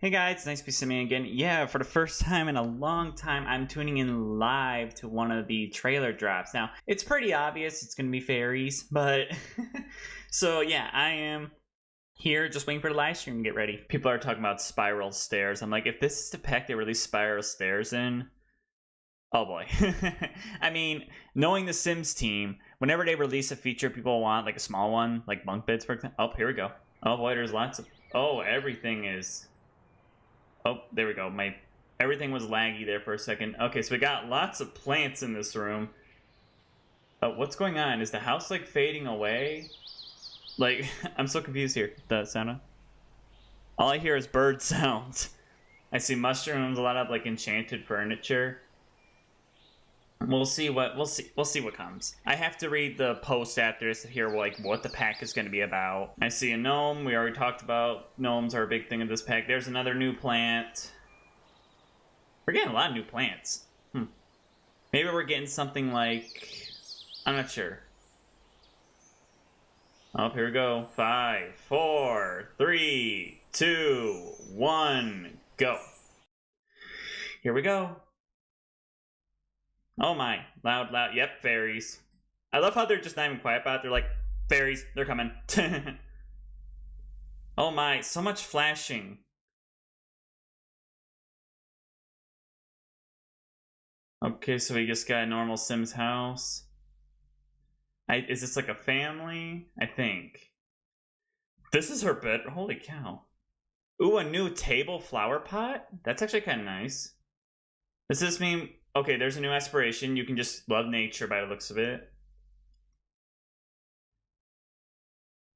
Hey guys, it's nice to be seeing me again. Yeah, for the first time in a long time, I'm tuning in live to one of the trailer drops. Now, it's pretty obvious it's going to be Fairies, but... so yeah, I am here just waiting for the live stream to get ready. People are talking about spiral stairs. I'm like, if this is the pack they release spiral stairs in... oh boy. I mean, knowing the Sims team, whenever they release a feature people want, like a small one, like bunk beds, for example... oh, here we go. Oh boy, there's lots of... oh, everything is... oh, there we go. Everything was laggy there for a second. Okay, so we got lots of plants in this room. What's going on? Is the house, like, fading away? Like, I'm so confused here. The sound. All I hear is bird sounds. I see mushrooms, a lot of, like, enchanted furniture. We'll see what comes. I have to read the post after this to hear, like, what the pack is going to be about. I see a gnome. We already talked about gnomes are a big thing of this pack. There's another new plant. We're getting a lot of new plants. Maybe we're getting something like... I'm not sure. Oh, here we go. 5, 4, 3, 2, 1, go. Here we go. Oh my, loud, yep, fairies. I love how they're just not even quiet about it. They're like, fairies, they're coming. Oh my, so much flashing. Okay, so we just got a normal Sims house. Is this like a family? I think. This is her bed. Holy cow. Ooh, a new table flower pot? That's actually kind of nice. Does this mean... okay, there's a new aspiration. You can just love nature by the looks of it.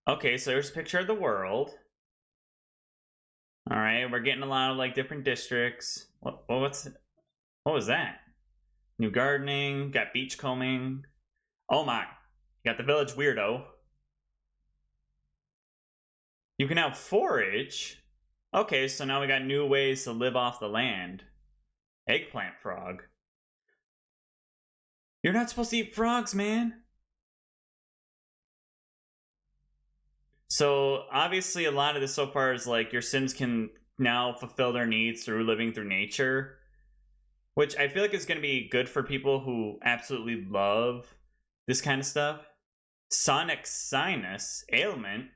Okay, so there's a picture of the world. Alright, we're getting a lot of, like, different districts. What was that? New gardening, got beach combing. Oh my, got the village weirdo. You can now forage. Okay, so now we got new ways to live off the land. Eggplant frog. You're not supposed to eat frogs, man. So, obviously, a lot of this so far is like your Sims can now fulfill their needs through living through nature. Which I feel like is going to be good for people who absolutely love this kind of stuff. Sonic sinus ailment.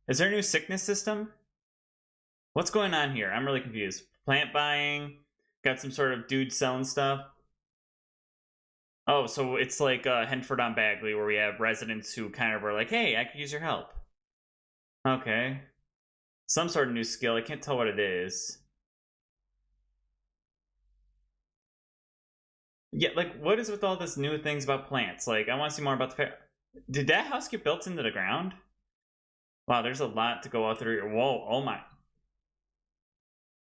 Is there a new sickness system? What's going on here? I'm really confused. Plant buying. Got some sort of dude selling stuff. Oh, so it's like Henford on Bagley, where we have residents who kind of were like, hey, I could use your help. Okay. Some sort of new skill. I can't tell what it is. Yeah, like, what is with all this new things about plants? Like, I want to see more about the... did that house get built into the ground? Wow, there's a lot to go out through here. Whoa, oh my.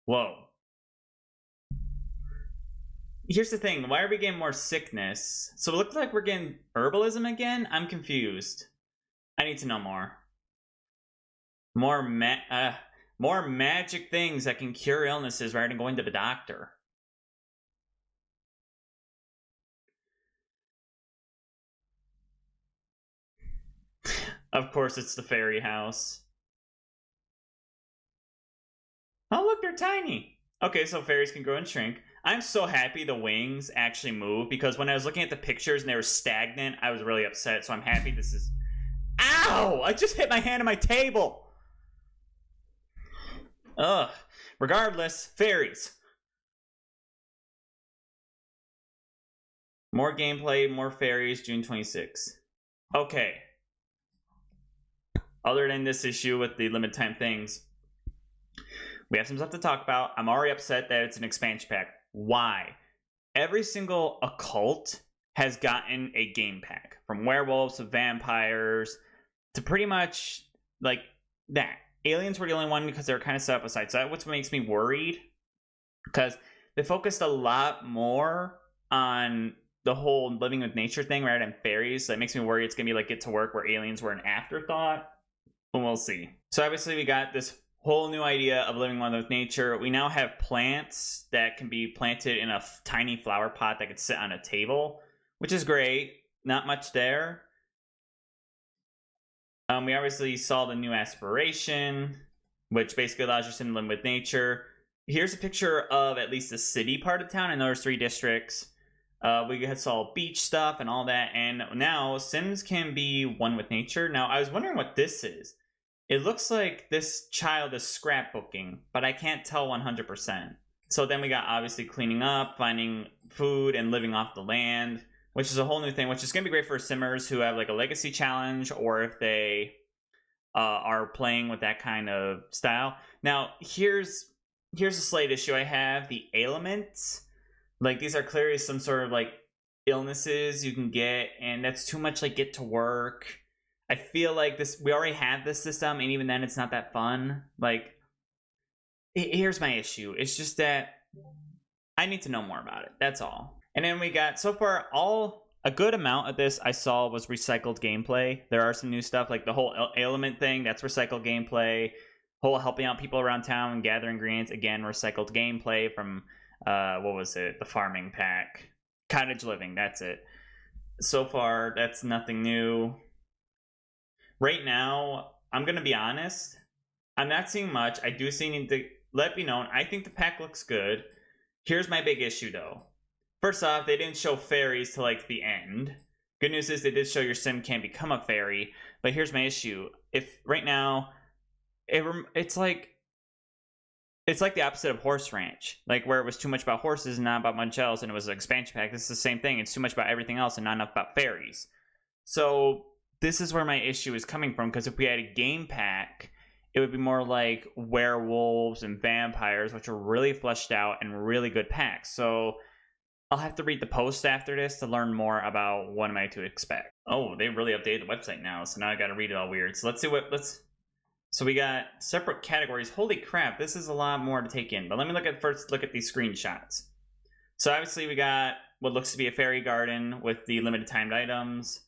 Whoa. Here's the thing, why are we getting more sickness? So it looks like we're getting herbalism again? I'm confused. I need to know more. More magic things that can cure illnesses rather than going to the doctor. Of course, it's the fairy house. Oh, look, they're tiny. Okay, so fairies can grow and shrink. I'm so happy the wings actually move, because when I was looking at the pictures and they were stagnant, I was really upset, so I'm happy this is... ow! I just hit my hand on my table! Ugh. Regardless, fairies. More gameplay, more fairies, June 26th. Okay. Other than this issue with the limited time things, we have some stuff to talk about. I'm already upset that it's an expansion pack. Why? Every single occult has gotten a game pack. From werewolves to vampires to pretty much like that. Aliens were the only one because they were kind of set up aside. So that's what makes me worried. Because they focused a lot more on the whole living with nature thing rather than fairies. So it makes me worry it's going to be like Get to Work where aliens were an afterthought. But we'll see. So obviously we got this whole new idea of living one with nature. We now have plants that can be planted in a tiny flower pot that could sit on a table, which is great. Not much there. We obviously saw the new aspiration. which basically allows your sim to live with nature. Here's a picture of at least the city part of town. I know there's 3 districts. We saw beach stuff and all that, and now Sims can be one with nature. Now, I was wondering what this is. It looks like this child is scrapbooking, but I can't tell 100%. So then we got obviously cleaning up, finding food, and living off the land, which is a whole new thing, which is going to be great for Simmers who have like a legacy challenge, or if they are playing with that kind of style. Now, here's a slight issue I have. The ailments. Like, these are clearly some sort of, like, illnesses you can get, and that's too much, like, get to work. I feel like we already had this system, and even then it's not that fun. Like, here's my issue. It's just that I need to know more about it. That's all. And then we got, so far, a good amount of this I saw was recycled gameplay. There are some new stuff, like the whole ailment thing, that's recycled gameplay. Whole helping out people around town and gathering ingredients, again, recycled gameplay from... what was it? The farming pack. Cottage Living, that's it. So far, that's nothing new. Right now, I'm going to be honest. I'm not seeing much. I do see need to let me know. I think the pack looks good. Here's my big issue, though. First off, they didn't show fairies till, like, the end. Good news is they did show your sim can become a fairy. But here's my issue. If right now, it's like the opposite of Horse Ranch, like where it was too much about horses and not about much else, and it was an expansion pack. This is the same thing. It's too much about everything else and not enough about fairies. So this is where my issue is coming from, because if we had a game pack, it would be more like werewolves and vampires, which are really fleshed out and really good packs. So I'll have to read the post after this to learn more about what am I to expect. Oh, they really updated the website now, so now I got to read it all weird. So let's see So we got separate categories. Holy crap, this is a lot more to take in. But let me first look at these screenshots. So obviously we got what looks to be a fairy garden with the limited timed items.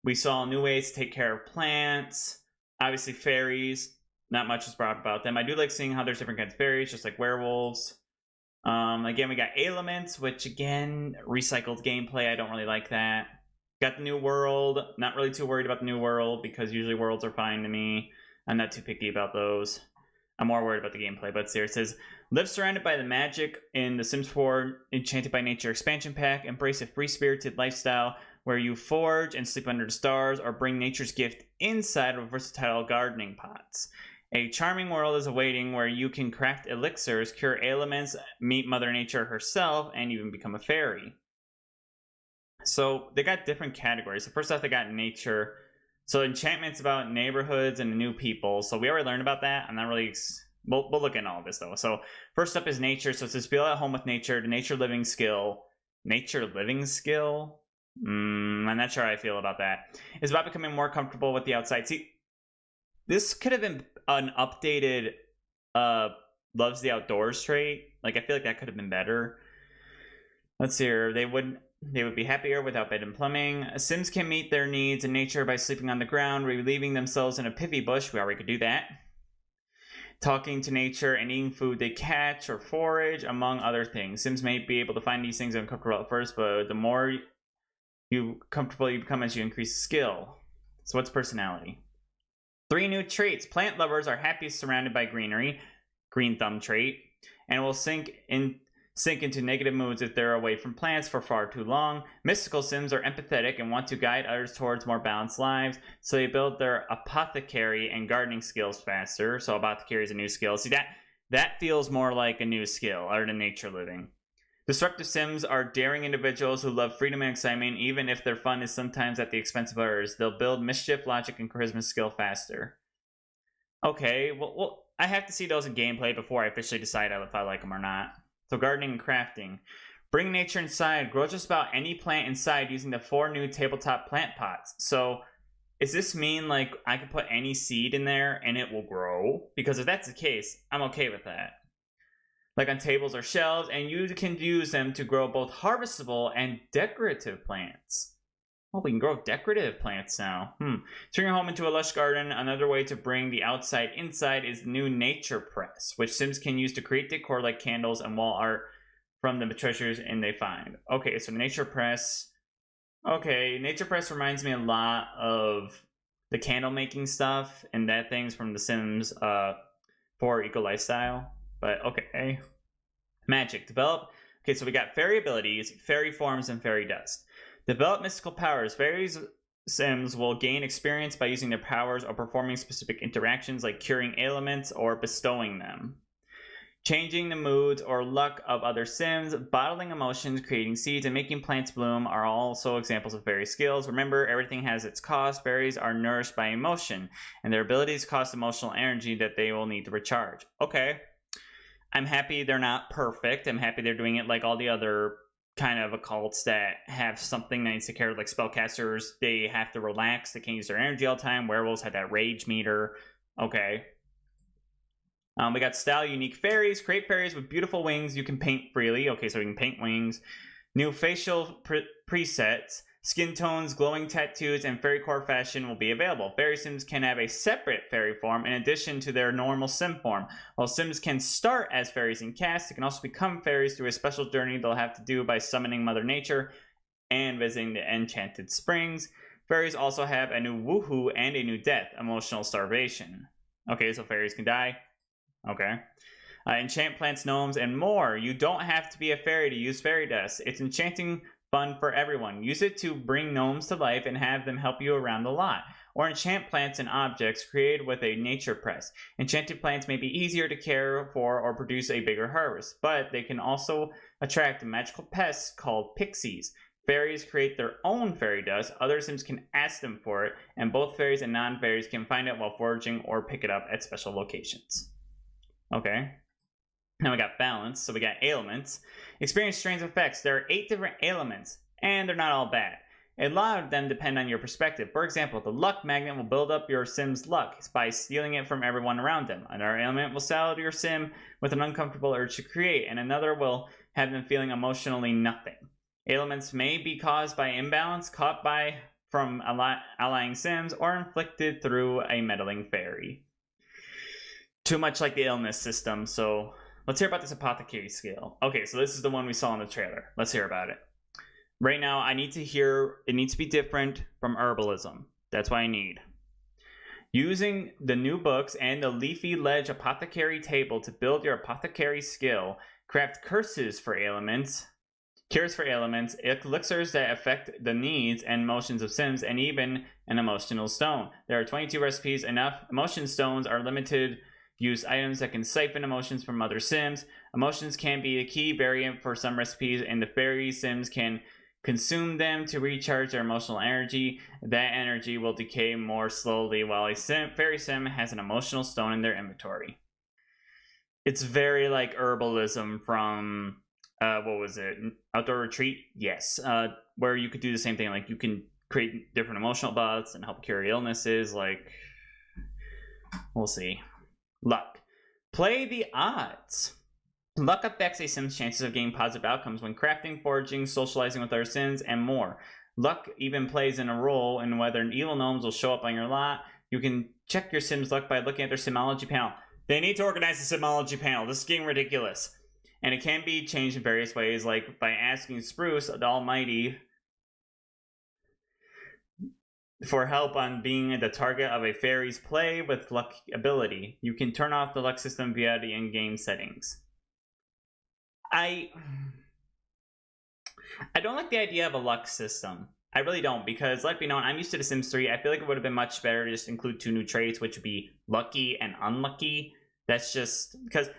We saw new ways to take care of plants. Obviously fairies, not much is brought about them. I do like seeing how there's different kinds of fairies, just like werewolves. Again, we got ailments, which again, recycled gameplay. I don't really like that. Got the new world. Not really too worried about the new world because usually worlds are fine to me. I'm not too picky about those. I'm more worried about the gameplay, but here it says, live surrounded by the magic in the Sims 4 Enchanted by Nature expansion pack. Embrace a free-spirited lifestyle where you forge and sleep under the stars or bring nature's gift inside of versatile gardening pots. A charming world is awaiting where you can craft elixirs, cure ailments, meet Mother Nature herself, and even become a fairy. So they got different categories. So first off, they got nature. So enchantment's about neighborhoods and new people. So we already learned about that. I'm not really... We'll look at all of this, though. So first up is nature. So it says, feel at home with nature. The nature living skill. Nature living skill? I'm not sure how I feel about that. It's about becoming more comfortable with the outside. See, this could have been an updated loves the outdoors trait. Like, I feel like that could have been better. Let's see here. They would be happier without bed and plumbing. Sims can meet their needs in nature by sleeping on the ground, relieving themselves in a pippy bush. We already could do that. Talking to nature and eating food they catch or forage, among other things. Sims may be able to find these things uncomfortable at first, but the more comfortable you become as you increase skill. So what's personality? 3 new traits. Plant lovers are happiest surrounded by greenery. Green thumb trait. And will sink into negative moods if they're away from plants for far too long. Mystical Sims are empathetic and want to guide others towards more balanced lives, so they build their apothecary and gardening skills faster. So apothecary is a new skill. See, that feels more like a new skill other than nature living. Disruptive Sims are daring individuals who love freedom and excitement, even if their fun is sometimes at the expense of others. They'll build mischief, logic, and charisma skill faster. Okay, well, I have to see those in gameplay before I officially decide if I like them or not. So gardening and crafting. Bring nature inside. Grow just about any plant inside using the 4 new tabletop plant pots. So does this mean like I can put any seed in there and it will grow? Because if that's the case, I'm okay with that. Like on tables or shelves, and you can use them to grow both harvestable and decorative plants. Oh, we can grow decorative plants now. Turn your home into a lush garden. Another way to bring the outside inside is the new Nature Press, which Sims can use to create decor like candles and wall art from the treasures they find. Okay, so Nature Press. Okay, Nature Press reminds me a lot of the candle making stuff and that things from The Sims poor eco lifestyle, but okay. Magic. Develop. Okay, so we got fairy abilities, fairy forms, and fairy dust. Develop mystical powers. Fairies Sims will gain experience by using their powers or performing specific interactions like curing ailments or bestowing them. Changing the moods or luck of other Sims, bottling emotions, creating seeds, and making plants bloom are also examples of fairy skills. Remember, everything has its cost. Fairies are nourished by emotion, and their abilities cost emotional energy that they will need to recharge. Okay. I'm happy they're not perfect. I'm happy they're doing it like all the other kind of occults that have something that needs to care, like spellcasters. They have to relax. They can't use their energy all the time. Werewolves have that rage meter. Okay. We got style unique fairies. Create fairies with beautiful wings you can paint freely. Okay, so we can paint wings. New facial presets. Skin tones, glowing tattoos, and fairy core fashion will be available. Fairy Sims can have a separate fairy form in addition to their normal Sim form. While Sims can start as fairies in cast, they can also become fairies through a special journey they'll have to do by summoning Mother Nature and visiting the Enchanted Springs. Fairies also have a new woohoo and a new death, emotional starvation. Okay, so fairies can die. Okay. Enchant plants, gnomes, and more. You don't have to be a fairy to use fairy dust. It's enchanting fun for everyone. Use it to bring gnomes to life and have them help you around the lot. Or enchant plants and objects created with a nature press. Enchanted plants may be easier to care for or produce a bigger harvest, but they can also attract magical pests called pixies. Fairies create their own fairy dust. Other Sims can ask them for it, and both fairies and non-fairies can find it while foraging or pick it up at special locations. Okay. Now we got balance, so we got ailments. Experience strange effects. There are 8 different ailments, and they're not all bad. A lot of them depend on your perspective. For example, the luck magnet will build up your Sim's luck by stealing it from everyone around them. Another ailment will saddle your Sim with an uncomfortable urge to create, and another will have them feeling emotionally nothing. Ailments may be caused by imbalance, caught from allying Sims, or inflicted through a meddling fairy. Too much like the illness system, so let's hear about this apothecary skill. Okay, so this is the one we saw in the trailer. Let's hear about it. Right now, I need to hear, it needs to be different from herbalism. That's what I need. Using the new books and the Leafy Ledge apothecary table to build your apothecary skill, craft curses for ailments, cures for ailments, elixirs that affect the needs and emotions of Sims, and even an emotional stone. There are 22 recipes. Enough emotion stones are limited use items that can siphon emotions from other Sims. Emotions can be a key variant for some recipes, and the fairy Sims can consume them to recharge their emotional energy. That energy will decay more slowly while a fairy Sim has an emotional stone in their inventory. It's very like herbalism from, what was it? Outdoor Retreat? Yes. Where you could do the same thing. Like you can create different emotional buffs and help cure illnesses. Like, we'll see. Luck. Play the odds. Luck affects a Sim's chances of getting positive outcomes when crafting, foraging, socializing with other Sims, and more. Luck even plays in a role in whether evil gnomes will show up on your lot. You can check your Sim's luck by looking at their Simology panel. They need to organize the Simology panel. This is getting ridiculous. And it can be changed in various ways, like by asking Spruce, the Almighty, for help on being the target of a fairy's play with luck ability. You can turn off the luck system via the in-game settings. I don't like the idea of a luck system. I really don't, because let it be known, I'm used to The Sims 3. I feel like it would have been much better to just include 2 new traits, which would be lucky and unlucky. That's just because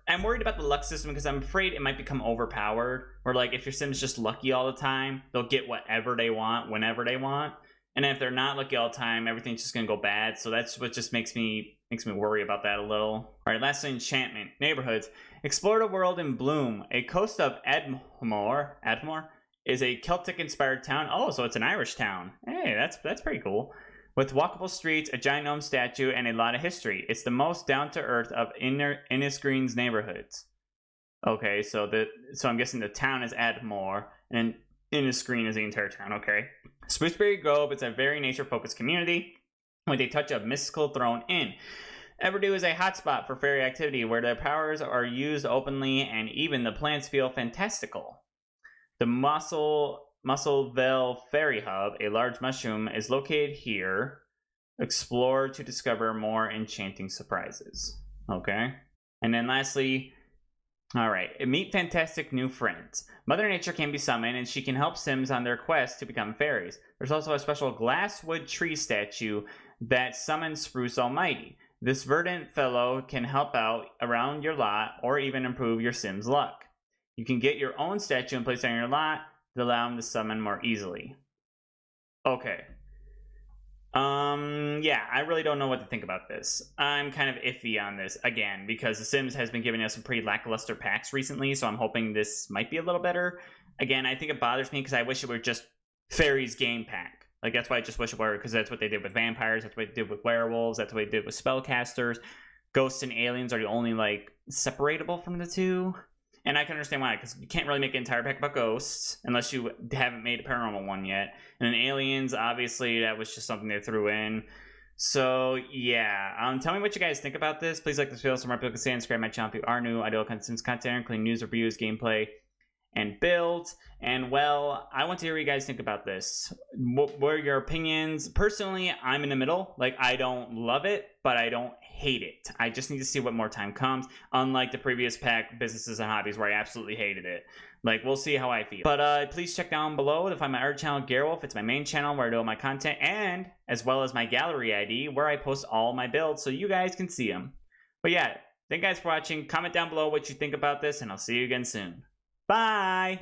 I'm worried about the luck system, because I'm afraid it might become overpowered. Or like if your Sim's just lucky all the time, they'll get whatever they want whenever they want. And if they're not lucky all the time, everything's just gonna go bad. So that's what just makes me worry about that a little. All right, lastly, enchantment. Neighborhoods. Explore the world in bloom. A coast of Admore is a Celtic-inspired town. Oh, so it's an Irish town. Hey, that's pretty cool. With walkable streets, a giant gnome statue, and a lot of history. It's the most down-to-earth of Innisgreen's neighborhoods. Okay, so I'm guessing the town is Admore, and Innisgreen is the entire town. Okay. Spruceberry Grove is a very nature-focused community with a touch of mystical thrown in. Everdew is a hotspot for fairy activity where their powers are used openly and even the plants feel fantastical. The Musselville Fairy Hub, a large mushroom, is located here. Explore to discover more enchanting surprises. Okay. And then lastly, all right, meet fantastic new friends. Mother Nature can be summoned, and she can help Sims on their quest to become fairies. There's also a special glasswood tree statue that summons Spruce Almighty. This verdant fellow can help out around your lot or even improve your Sim's luck. You can get your own statue and place it on your lot to allow him to summon more easily. Okay. Yeah, I really don't know what to think about this. I'm kind of iffy on this, again, because The Sims has been giving us some pretty lackluster packs recently, so I'm hoping this might be a little better. Again, I think it bothers me because I wish it were just Fairies game pack. Like, that's why I just wish it were, because that's what they did with vampires, that's what they did with werewolves, that's what they did with spellcasters. Ghosts and aliens are the only, like, separatable from the two. And I can understand why, because you can't really make an entire pack about ghosts unless you haven't made a paranormal one yet. And then aliens, obviously, that was just something they threw in. So, yeah. Tell me what you guys think about this. Please like this video, some more people can say, and subscribe to my channel if you are new. I do all kinds of content, including news, reviews, gameplay, and builds. And, well, I want to hear what you guys think about this. What are your opinions? Personally, I'm in the middle. Like, I don't love it, but I don't hate it. I just need to see what more time comes, unlike the previous pack, Businesses and Hobbies, where I absolutely hated it. Like, we'll see how I feel. But please check down below to find my art channel, Garrwolf. It's my main channel where I do all my content, and as well as my gallery ID, where I post all my builds so you guys can see them. But yeah, thank you guys for watching. Comment down below what you think about this, and I'll see you again soon. Bye!